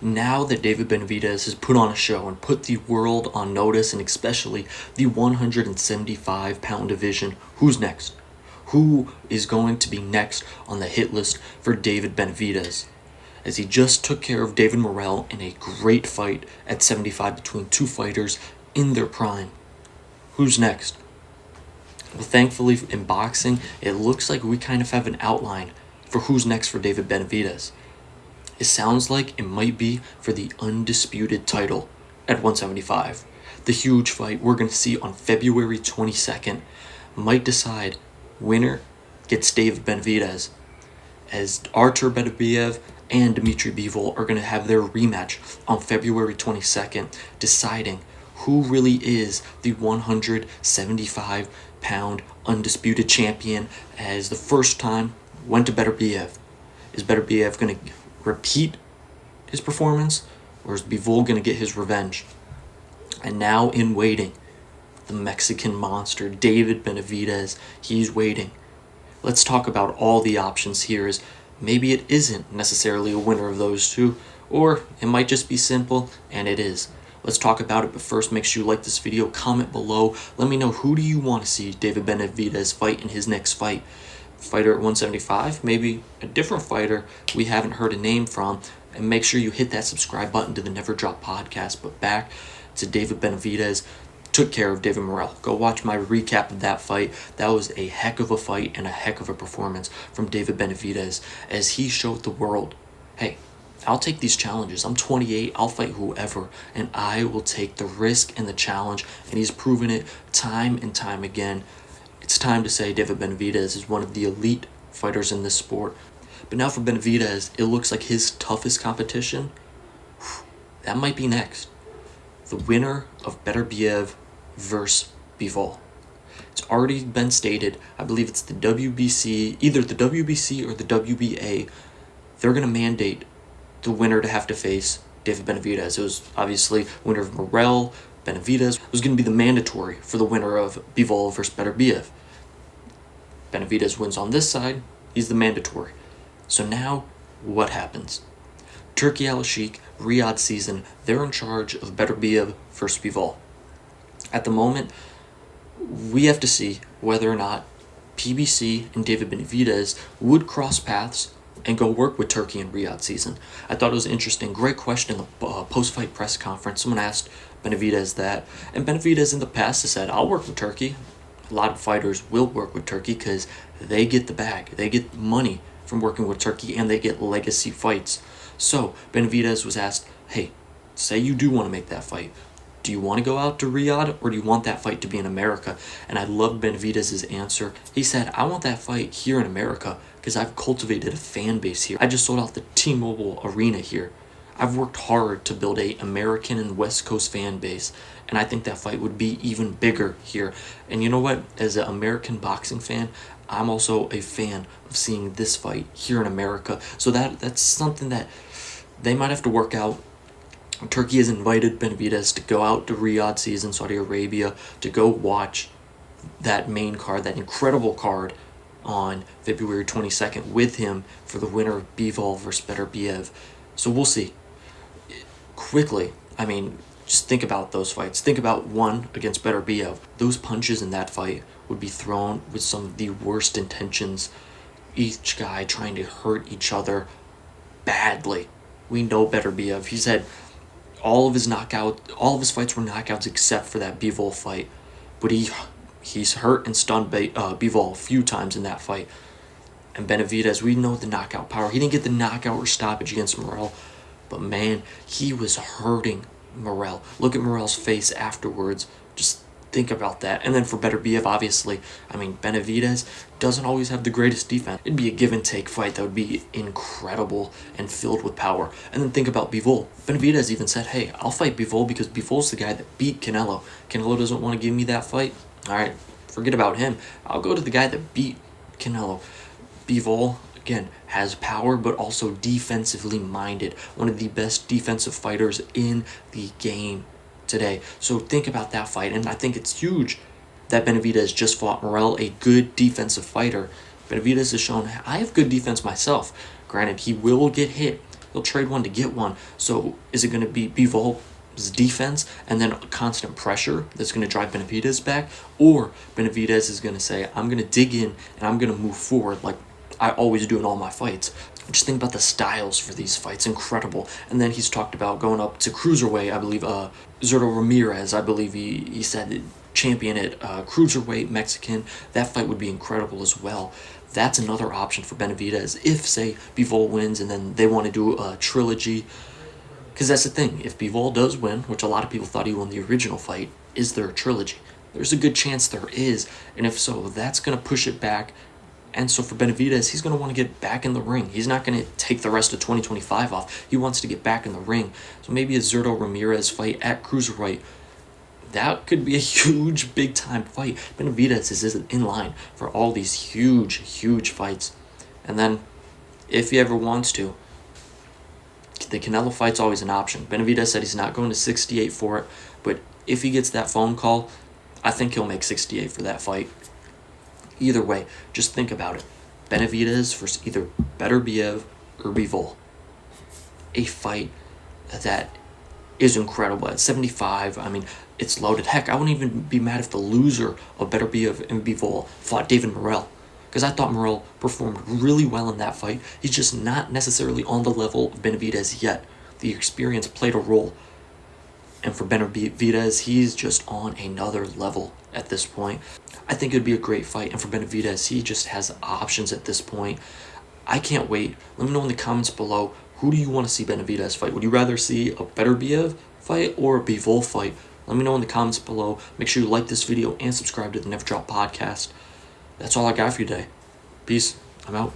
Now that David Benavidez has put on a show and put the world on notice, and especially the 175-pound division, who's next? Who is going to be next on the hit list for David Benavidez? As he just took care of David Morrell in a great fight at 75 between two fighters in their prime. Who's next? Well, thankfully in boxing, it looks like we kind of have an outline for who's next for David Benavidez. It sounds like it might be for the undisputed title at 175. The huge fight we're going to see on February 22nd might decide winner gets David Benavidez, as Artur Beterbiev and Dmitry Bivol are going to have their rematch on February 22nd, deciding who really is the 175-pound undisputed champion, as the first time went to Beterbiev. Is Beterbiev going to repeat his performance, or is Bivol going to get his revenge? And now in waiting, the Mexican monster, David Benavidez, he's waiting. Let's talk about all the options here, as maybe it isn't necessarily a winner of those two, or it might just be simple, and it is. Let's talk about it, but first make sure you like this video, comment below, let me know who do you want to see David Benavidez fight in his next fight. Fighter at 175, maybe a different fighter we haven't heard a name from, and make sure you hit that subscribe button to the Never Drop podcast. But back to David Benavidez, took care of David Morrell. Go watch my recap of that fight. That was a heck of a fight and a heck of a performance from David Benavidez, as he showed the world, hey, I'll take these challenges. I'm 28, I'll fight whoever, and I will take the risk and the challenge, and he's proven it time and time again. It's time to say David Benavidez is one of the elite fighters in this sport. But now for Benavidez, it looks like his toughest competition, that might be next. The winner of Beterbiev versus Bivol. It's already been stated, I believe it's the WBC, either the WBC or the WBA, they're going to mandate the winner to have to face David Benavidez. It was obviously winner of Morrell, Benavidez was going to be the mandatory for the winner of Bivol versus Beterbiev. Benavidez wins on this side, he's the mandatory. So now, what happens? Turkey Al-Sheikh, Riyadh season, they're in charge of Beterbiev versus Bivol. At the moment, we have to see whether or not PBC and David Benavidez would cross paths and go work with Turkey in Riyadh season. I thought it was interesting. Great question in the post-fight press conference. Someone asked Benavidez that, and Benavidez in the past has said, I'll work with Turkey. A lot of fighters will work with Turkey because they get the bag. They get money from working with Turkey, and they get legacy fights. So Benavidez was asked, hey, say you do want to make that fight. Do you want to go out to Riyadh, or do you want that fight to be in America? And I loved Benavidez's answer. He said, I want that fight here in America because I've cultivated a fan base here. I just sold out the T-Mobile Arena here. I've worked hard to build a American and West Coast fan base, and I think that fight would be even bigger here. And you know what? As an American boxing fan, I'm also a fan of seeing this fight here in America. So that's something that they might have to work out. Turkey has invited Benavidez to go out to Riyadh season, Saudi Arabia, to go watch that main card, that incredible card on February 22nd with him for the winner of Bivol versus Beterbiev. So we'll see. Quickly, I mean, just think about those fights. Think about one against Beterbiev. Those punches in that fight would be thrown with some of the worst intentions. Each guy trying to hurt each other badly. We know Beterbiev. He said all of his fights were knockouts except for that Bivol fight. But he's hurt and stunned Bivol a few times in that fight. And Benavidez, we know the knockout power. He didn't get the knockout or stoppage against Morrell, but man, he was hurting Morrell. Look at Morrell's face afterwards. Just think about that. And then for Beterbiev, obviously, I mean, Benavidez doesn't always have the greatest defense. It'd be a give-and-take fight that would be incredible and filled with power. And then think about Bivol. Benavidez even said, hey, I'll fight Bivol because Bivol's the guy that beat Canelo. Canelo doesn't want to give me that fight. All right, forget about him. I'll go to the guy that beat Canelo. Bivol, again, has power, but also defensively minded. One of the best defensive fighters in the game today. So think about that fight, and I think it's huge that Benavidez just fought Morrell, a good defensive fighter. Benavidez has shown, I have good defense myself. Granted, he will get hit. He'll trade one to get one. So is it going to be Bivol's defense and then constant pressure that's going to drive Benavidez back? Or Benavidez is going to say, I'm going to dig in and I'm going to move forward like I always do in all my fights. Just think about the styles for these fights. Incredible. And then he's talked about going up to cruiserweight. I believe Zurdo Ramirez, I believe he said champion at cruiserweight Mexican. That fight would be incredible as well. That's another option for Benavidez if, say, Bivol wins and then they want to do a trilogy. Because that's the thing. If Bivol does win, which a lot of people thought he won the original fight, is there a trilogy? There's a good chance there is. And if so, that's going to push it back. And so for Benavidez, he's going to want to get back in the ring. He's not going to take the rest of 2025 off. He wants to get back in the ring. So maybe a Zurdo Ramirez fight at cruiserweight, that could be a huge, big-time fight. Benavidez is in line for all these huge, huge fights. And then, if he ever wants to, the Canelo fight's always an option. Benavidez said he's not going to 68 for it, but if he gets that phone call, I think he'll make 68 for that fight. Either way, just think about it. Benavidez versus either Beterbiev or Bivol. A fight that is incredible. At 75, I mean, it's loaded. Heck, I wouldn't even be mad if the loser of Beterbiev and Bivol fought David Morrell. Because I thought Morrell performed really well in that fight. He's just not necessarily on the level of Benavidez yet. The experience played a role. And for Benavidez, he's just on another level at this point. I think it would be a great fight. And for Benavidez, he just has options at this point. I can't wait. Let me know in the comments below, who do you want to see Benavidez fight? Would you rather see a Beterbiev fight or a Bivol fight? Let me know in the comments below. Make sure you like this video and subscribe to the Never Drop Podcast. That's all I got for you today. Peace. I'm out.